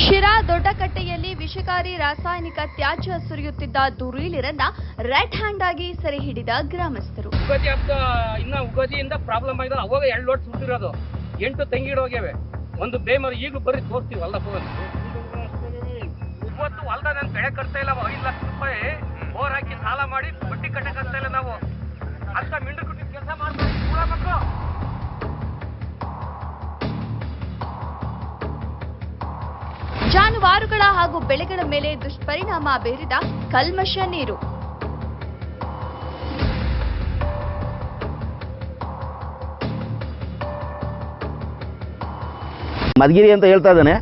ಶಿರಾ ದೊಡ್ಡಕಟ್ಟೆಯಲ್ಲಿ ವಿಷಕಾರಿ ರಾಸಾಯನಿಕ ತ್ಯಾಜ್ಯ ಸುರಿಯುತ್ತಿದ್ದ ದುರೀಲರನ್ನ ರೆಡ್ ಹ್ಯಾಂಡ್ ಆಗಿ ಸೆರೆ ಹಿಡಿದ ಗ್ರಾಮಸ್ಥರು. ಉಗಾದಿಯಿಂದ ಪ್ರಾಬ್ಲಮ್ ಆಗಿದೆ. ಅವಾಗ 2 ಲೋಡ್ ಸುಟ್ಟಿರೋದು 8 ತೆಂಗಿಡ ಹೋಗ್ಯಾವೆ. ಒಂದು ಬೇಮರು ಈಗಲೂ ಬರೀ ತೋರಿಸ್ತೀವಿ ಅಲ್ಲ ಇವತ್ತು ಹೊಲ್ದ ನಾನು ಬೆಳೆ ಕಟ್ತಾ ಇಲ್ಲ. 5 ಲಕ್ಷ ರೂಪಾಯಿ ಬೋರ್ ಹಾಕಿ ಸಾಲ ಮಾಡಿ ಬಡ್ಡಿ ಕಟ್ಟಕ್ಕಾಗ್ತಾ ಇಲ್ಲ. ನಾವು ಅಂತ ಮಿಂಡು ಕುಟ್ಟಿ ಕೆಲಸ ಮಾಡ್ತೀವಿ. ಜಾನುವಾರುಗಳ ಹಾಗೂ ಬೆಳೆಗಳ ಮೇಲೆ ದುಷ್ಪರಿಣಾಮ ಬೀರಿದ ಕಲ್ಮಶ ನೀರು. ಮಧುಗಿರಿ ಅಂತ ಹೇಳ್ತಾ ಇದ್ದಾನೆ.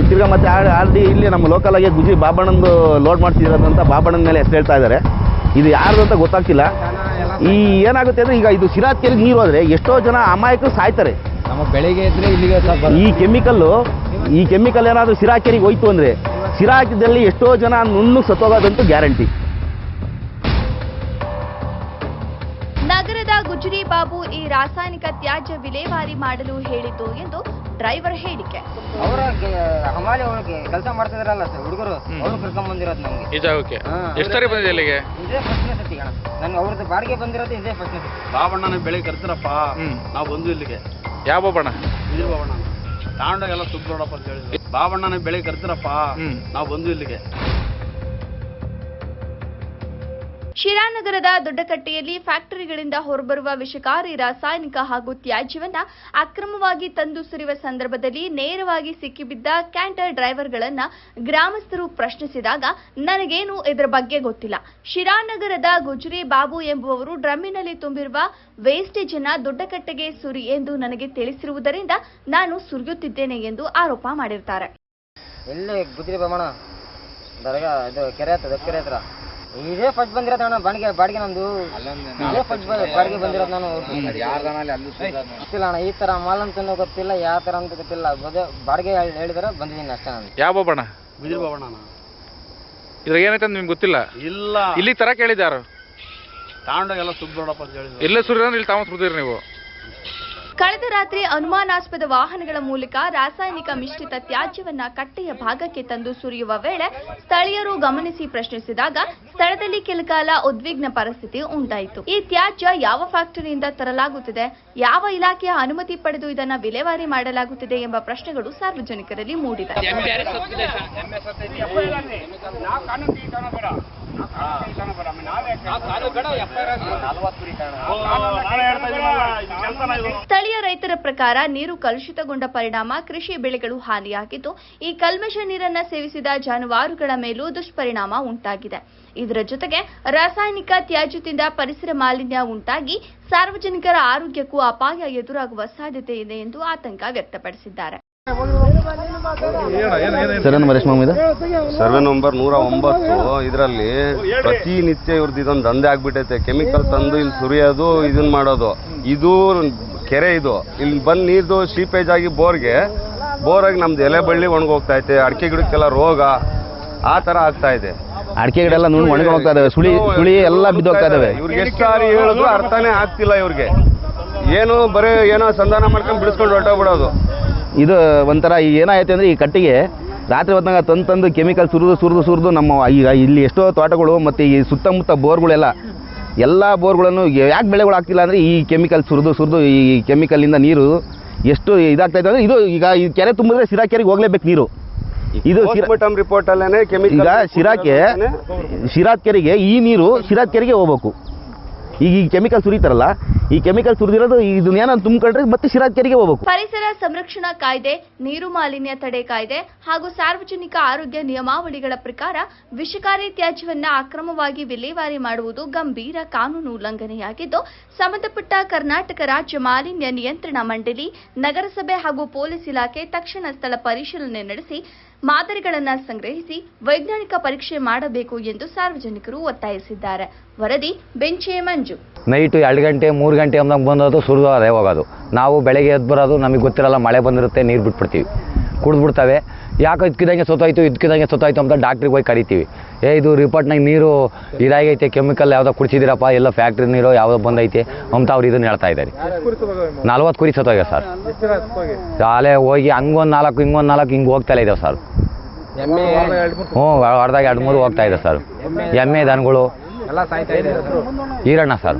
ತಿರ್ಗಾ ಮತ್ತೆ ಆಲ್ರೆಡಿ ಇಲ್ಲಿ ನಮ್ಮ ಲೋಕಲ್ ಆಗಿ ಗುಜಿ ಬಾಬಣ್ಣಂದು ಲೋಡ್ ಮಾಡ್ತಿರೋದಂತ ಬಾಬಣ್ಣನ ಮೇಲೆ ಎಷ್ಟು ಹೇಳ್ತಾ ಇದ್ದಾರೆ. ಇದು ಯಾರ್ದು ಅಂತ ಗೊತ್ತಾಗ್ತಿಲ್ಲ. ಈ ಏನಾಗುತ್ತೆ ಅಂದರೆ ಈಗ ಇದು ಶಿರಾ ಕೆರೆಗೆ ನೀರು ಹೋದರೆ ಎಷ್ಟೋ ಜನ ಅಮಾಯಕರು ಸಾಯ್ತಾರೆ. ನಮ್ಮ ಬೆಳೆಗೆ ಇದ್ರೆ ಇಲ್ಲಿಗೆ ಈ ಕೆಮಿಕಲ್ ಏನಾದರೂ ಶಿರಾ ಕೆರೆಗೆ ಹೋಯ್ತು ಅಂದರೆ ಶಿರಾದಲ್ಲಿ ಎಷ್ಟೋ ಜನ ನುಣ್ಣು ಸತ್ತೋಗೋದಂತೂ ಗ್ಯಾರಂಟಿ. ನಗರದ ಗುಜರಿ ಬಾಬು ಈ ರಾಸಾಯನಿಕ ತ್ಯಾಜ್ಯ ವಿಲೇವಾರಿ ಮಾಡಲು ಹೇಳಿತು ಎಂದು ಡ್ರೈವರ್ ಹೇಳಿಕೆ. ಅವರ ಹಮಾಲಿ ಒಳಗೆ ಕೆಲಸ ಮಾಡ್ತಿದ್ರಲ್ಲ ಹುಡುಗರು, ಅವರು ಕರ್ಕೊಂಡ್ ಬಂದಿರೋದು ನಮ್ಗೆ ಈ ಜಾಗಕ್ಕೆ. ಎಷ್ಟರಿ ಬಂದಿದೆ ಇಲ್ಲಿಗೆ? ಇದೇ ಫಸ್ಟ್ನೇ ಸತಿ ಅಣ್ಣ. ನನ್ಗೆ ಅವ್ರದ್ದು ಬಾಡಿಗೆ ಬಂದಿರೋದು ಇದೇ ಫಸ್ಟ್ನೇ ಸತಿ. ಬಾಬಣ್ಣನ ಬೆಳೆ ಕರ್ತೀರಪ್ಪ, ನಾವು ಬಂದು ಇಲ್ಲಿಗೆ. ಯಾವ ಬಾಬಣ್ಣ? ಇದು ಬಾಬಣ್ಣ ತಾಂಡಾಗೆಲ್ಲ ಸುಬ್ರೋಡಪ್ಪ ಅಂತ ಹೇಳಿದ್ವಿ. ಬಾಬಣ್ಣನ ಬೆಳೆ ಕರ್ತೀರಪ್ಪ, ನಾವು ಬಂದು ಇಲ್ಲಿಗೆ. ಶಿರಾನಗರದ ದೊಡ್ಡಕಟ್ಟೆಯಲ್ಲಿ ಫ್ಯಾಕ್ಟರಿಗಳಿಂದ ಹೊರಬರುವ ವಿಷಕಾರಿ ರಾಸಾಯನಿಕ ಹಾಗೂ ತ್ಯಾಜ್ಯವನ್ನ ಅಕ್ರಮವಾಗಿ ತಂದು ಸುರಿಯುವ ಸಂದರ್ಭದಲ್ಲಿ ನೇರವಾಗಿ ಸಿಕ್ಕಿಬಿದ್ದ ಕ್ಯಾಂಟರ್ ಡ್ರೈವರ್ಗಳನ್ನ ಗ್ರಾಮಸ್ಥರು ಪ್ರಶ್ನಿಸಿದಾಗ ನನಗೇನು ಇದರ ಬಗ್ಗೆ ಗೊತ್ತಿಲ್ಲ. ಶಿರಾನಗರದ ಗುಜರಿ ಬಾಬು ಎಂಬುವವರು ಡ್ರಮ್ಮಿನಲ್ಲಿ ತುಂಬಿರುವ ವೇಸ್ಟೇಜ್ ಅನ್ನ ದೊಡ್ಡಕಟ್ಟೆಗೆ ಸುರಿ ಎಂದು ನನಗೆ ತಿಳಿಸಿರುವುದರಿಂದ ನಾನು ಸುರಿಯುತ್ತಿದ್ದೇನೆ ಎಂದು ಆರೋಪ ಮಾಡಿರ್ತಾರೆ. ಎಲ್ಲಿ ಗುಜರಿ ಬಾಬಣ್ಣ ದರ್ಗಾ ಇದು ಕೆರೆ ಹತ್ರ ಇದೇ ಫಸ್ಟ್ ಬಂದಿರೋದು ಅಣ್ಣ. ಬಾಡಿಗೆ ನಮ್ದು ಇದೇ ಫಸ್ಟ್ ಬಾಡಿಗೆ ಬಂದಿರೋದು. ನಾನು ಗೊತ್ತಿಲ್ಲ ಅಣ್ಣ, ಈ ತರ ಮಾಲ್ ಅಂತ ಗೊತ್ತಿಲ್ಲ, ಯಾವ ತರ ಅಂತ ಗೊತ್ತಿಲ್ಲ. ಬಾಡಿಗೆ ಹೇಳಿದಾರೆ ಬಂದಿದ್ದೀನಿ ಅಷ್ಟೇ. ನಾನು ಯಾವ ಬಾಬಣ್ಣ? ಬಿದಿರು ಬಾಬಣ್ಣ. ಇದ್ರಾಗ ಏನೈತೆ ನಿಮ್ಗೆ ಗೊತ್ತಿಲ್ಲ? ಇಲ್ಲ, ಇಲ್ಲಿ ತರ ಕೇಳಿದಾರು ತಾಂಡಾಗೆಲ್ಲ ಸುಬ್ರೋಡಪ್ಪ ಅಂತ ಹೇಳಿದ್ರು. ಎಲ್ಲ ಸುರಿದ್ರೆ ಇಲ್ಲಿ ತಾವು ಸುರಿದಿರಿ ನೀವು. ಕಳೆದ ರಾತ್ರಿ ಅನುಮಾನಾಸ್ಪದ ವಾಹನಗಳ ಮೂಲಕ ರಾಸಾಯನಿಕ ಮಿಶ್ರಿತ ತ್ಯಾಜ್ಯವನ್ನ ಕಟ್ಟೆಯ ಭಾಗಕ್ಕೆ ತಂದು ಸುರಿಯುವ ವೇಳೆ ಸ್ಥಳೀಯರು ಗಮನಿಸಿ ಪ್ರಶ್ನಿಸಿದಾಗ ಸ್ಥಳದಲ್ಲಿ ಕೆಲಕಾಲ ಉದ್ವಿಗ್ನ ಪರಿಸ್ಥಿತಿ ಉಂಟಾಯಿತು. ಈ ತ್ಯಾಜ್ಯ ಯಾವ ಫ್ಯಾಕ್ಟರಿಯಿಂದ ತರಲಾಗುತ್ತಿದೆ, ಯಾವ ಇಲಾಖೆಯ ಅನುಮತಿ ಪಡೆದು ಇದನ್ನ ವಿಲೇವಾರಿ ಮಾಡಲಾಗುತ್ತಿದೆ ಎಂಬ ಪ್ರಶ್ನೆಗಳು ಸಾರ್ವಜನಿಕರಲ್ಲಿ ಮೂಡಿವೆ. ಸ್ಥಳೀಯ ರೈತರ ಪ್ರಕಾರ ನೀರು ಕಲುಷಿತಗೊಂಡ ಪರಿಣಾಮ ಕೃಷಿ ಬೆಳೆಗಳು ಹಾನಿಯಾಗಿದ್ದು, ಈ ಕಲ್ಮಶ ನೀರನ್ನ ಸೇವಿಸಿದ ಜಾನುವಾರುಗಳ ಮೇಲೂ ದುಷ್ಪರಿಣಾಮ ಉಂಟಾಗಿದೆ. ಇದರ ಜೊತೆಗೆ ರಾಸಾಯನಿಕ ತ್ಯಾಜ್ಯದಿಂದ ಪರಿಸರ ಮಾಲಿನ್ಯ ಉಂಟಾಗಿ ಸಾರ್ವಜನಿಕರ ಆರೋಗ್ಯಕ್ಕೂ ಅಪಾಯ ಎದುರಾಗುವ ಸಾಧ್ಯತೆ ಇದೆ ಎಂದು ಆತಂಕ ವ್ಯಕ್ತಪಡಿಸಿದ್ದಾರೆ. ಸರ್ವೆ ನಂಬರ್ 109 ಇದರಲ್ಲಿ ಪ್ರತಿನಿತ್ಯ ಇವ್ರದ್ದು ಇದೊಂದು ದಂಧೆ ಆಗ್ಬಿಟ್ಟೈತೆ. ಕೆಮಿಕಲ್ ತಂದು ಇಲ್ಲಿ ಸುರಿಯೋದು, ಇದನ್ನ ಮಾಡೋದು. ಇದು ಕೆರೆ, ಇದು ಇಲ್ಲಿ ಬಂದು ನೀರ್ದು ಸೀಪೇಜ್ ಆಗಿ ಬೋರಾಗಿ ನಮ್ದು ಎಲೆ ಬಳ್ಳಿ ಒಣಗೋಗ್ತಾ ಐತೆ. ಅಡಿಕೆ ಗಿಡಕ್ಕೆಲ್ಲ ರೋಗ ಆ ತರ ಆಗ್ತಾ ಇದೆ. ಅಡಿಕೆ ಗಿಡ ಎಲ್ಲ ಒಣಗಿ ಹೋಗ್ತಾ ಇದಾವೆ, ಸುಳಿ ಎಲ್ಲ ಬಿದ್ದೋಗ್ತಾ ಇದಾವೆ. ಇವ್ರಿಗೆ ಎಷ್ಟು ಸಾರಿ ಹೇಳಿದ್ರು ಅರ್ಥನೇ ಆಗ್ತಿಲ್ಲ. ಇವ್ರಿಗೆ ಏನೋ ಸಂಧಾನ ಮಾಡ್ಕೊಂಡು ಬಿಡಿಸ್ಕೊಂಡು ಹೊರಟೋಗ್ಬಿಡೋದು. ಇದು ಒಂಥರ ಏನಾಯ್ತು ಅಂದರೆ ಈ ಕಟ್ಟಿಗೆ ರಾತ್ರಿ ಹೊತ್ತಾಗ ತಂದು ಕೆಮಿಕಲ್ ಸುರಿದು ನಮ್ಮ ಈಗ ಇಲ್ಲಿ ಎಷ್ಟೋ ತೋಟಗಳು ಮತ್ತು ಈ ಸುತ್ತಮುತ್ತ ಎಲ್ಲ ಬೋರ್ಗಳನ್ನು ಯಾಕೆ ಬೆಳೆಗಳು ಆಗ್ತಿಲ್ಲ ಅಂದರೆ ಈ ಕೆಮಿಕಲ್ ಸುರಿದು ಈ ಕೆಮಿಕಲಿಂದ ನೀರು ಎಷ್ಟು ಇದಾಗ್ತಾಯಿದೆ ಅಂದರೆ ಇದು ಈಗ ಈ ಕೆರೆ ತುಂಬಿದ್ರೆ ಶಿರಾ ಕೆರೆಗೆ ಹೋಗ್ಲೇಬೇಕು ನೀರು. ಇದು ರಿಪೋರ್ಟ್ ಅಲ್ಲೇನೆ ಈಗ ಶಿರಾ ಕೆರೆಗೆ ಈ ನೀರು ಶಿರಾ ಕೆರೆಗೆ ಹೋಗ್ಬೇಕು. ಈಗ ಈ ಕೆಮಿಕಲ್ ಸುರಿತಾರಲ್ಲ, ಈ ಕೆಮಿಕಲ್ ಸುರಿದಿರೋದು ಇದನ್ನೇನೋ ತುಂಬಿಕೊಂಡ್ರೆ ಮತ್ತೆ ಶಿರಾ ಕೆರೆಗೆ ಹೋಗ್ಬೇಕು. ಪರಿಸರ ಸಂರಕ್ಷಣಾ ಕಾಯ್ದೆ, ನೀರು ಮಾಲಿನ್ಯ ತಡೆ ಕಾಯ್ದೆ ಹಾಗೂ ಸಾರ್ವಜನಿಕ ಆರೋಗ್ಯ ನಿಯಮಾವಳಿಗಳ ಪ್ರಕಾರ ವಿಷಕಾರಿ ತ್ಯಾಜ್ಯವನ್ನ ಅಕ್ರಮವಾಗಿ ವಿಲೇವಾರಿ ಮಾಡುವುದು ಗಂಭೀರ ಕಾನೂನು ಉಲ್ಲಂಘನೆಯಾಗಿದ್ದು, ಸಂಬಂಧಪಟ್ಟ ಕರ್ನಾಟಕ ರಾಜ್ಯ ಮಾಲಿನ್ಯ ನಿಯಂತ್ರಣ ಮಂಡಳಿ, ನಗರಸಭೆ ಹಾಗೂ ಪೊಲೀಸ್ ಇಲಾಖೆ ತಕ್ಷಣ ಸ್ಥಳ ಪರಿಶೀಲನೆ ನಡೆಸಿ ಮಾದರಿಗಳನ್ನು ಸಂಗ್ರಹಿಸಿ ವೈಜ್ಞಾನಿಕ ಪರೀಕ್ಷೆ ಮಾಡಬೇಕು ಎಂದು ಸಾರ್ವಜನಿಕರು ಒತ್ತಾಯಿಸಿದ್ದಾರೆ. ವರದಿ ಬೆಂಚೆ ಮಂಜು. ನೈಟ್ 2 ಗಂಟೆ 3 ಗಂಟೆ ಅಂದಾಗ ಬಂದೋದು ಸುರಿದು ಅದೇ ಹೋಗೋದು. ನಾವು ಬೆಳಗ್ಗೆ ಎದ್ದು ಬರೋದು, ನಮಗೆ ಗೊತ್ತಿರಲ್ಲ, ಮಳೆ ಬಂದಿರುತ್ತೆ, ನೀರು ಬಿಟ್ಬಿಡ್ತೀವಿ. ಕುಡಿದ್ಬಿಡ್ತವೆ. ಯಾಕೋ ಇದಕ್ಕಿದಂಗೆ ಸತ್ತೋಯ್ತು ಅಂತ ಡಾಕ್ಟ್ರಿಗೆ ಹೋಗಿ ಕರಿತೀವಿ. ಇದು ರಿಪೋರ್ಟ್ನಾಗ ನೀರು ಇದಾಗೈತೆ, ಕೆಮಿಕಲ್ ಯಾವುದೋ ಕುಡಿಸಿದಿರಪ್ಪ, ಎಲ್ಲ ಫ್ಯಾಕ್ಟ್ರಿ ನೀರು ಯಾವುದೋ ಬಂದೈತೆ ಅಂತ ಅವ್ರು ಇದನ್ನು ಹೇಳ್ತಾ ಇದ್ದಾರೆ. 40 ಕುರಿ ಸತ್ತೋಗ್ಯ ಸರ್. ಶಾಲೆ ಹೋಗಿ ಹಂಗೊಂದು 4 ಹಿಂಗೊಂದು 4 ಹಿಂಗೆ ಹೋಗ್ತಾ ಇದ್ದಾವೆ ಸರ್. ಹೊರದಾಗ 2-3 ಹೋಗ್ತಾ ಇದೆ ಸರ್. ಎಮ್ಮೆ ದನಗಳು ಈರಣ್ಣ ಸರ್.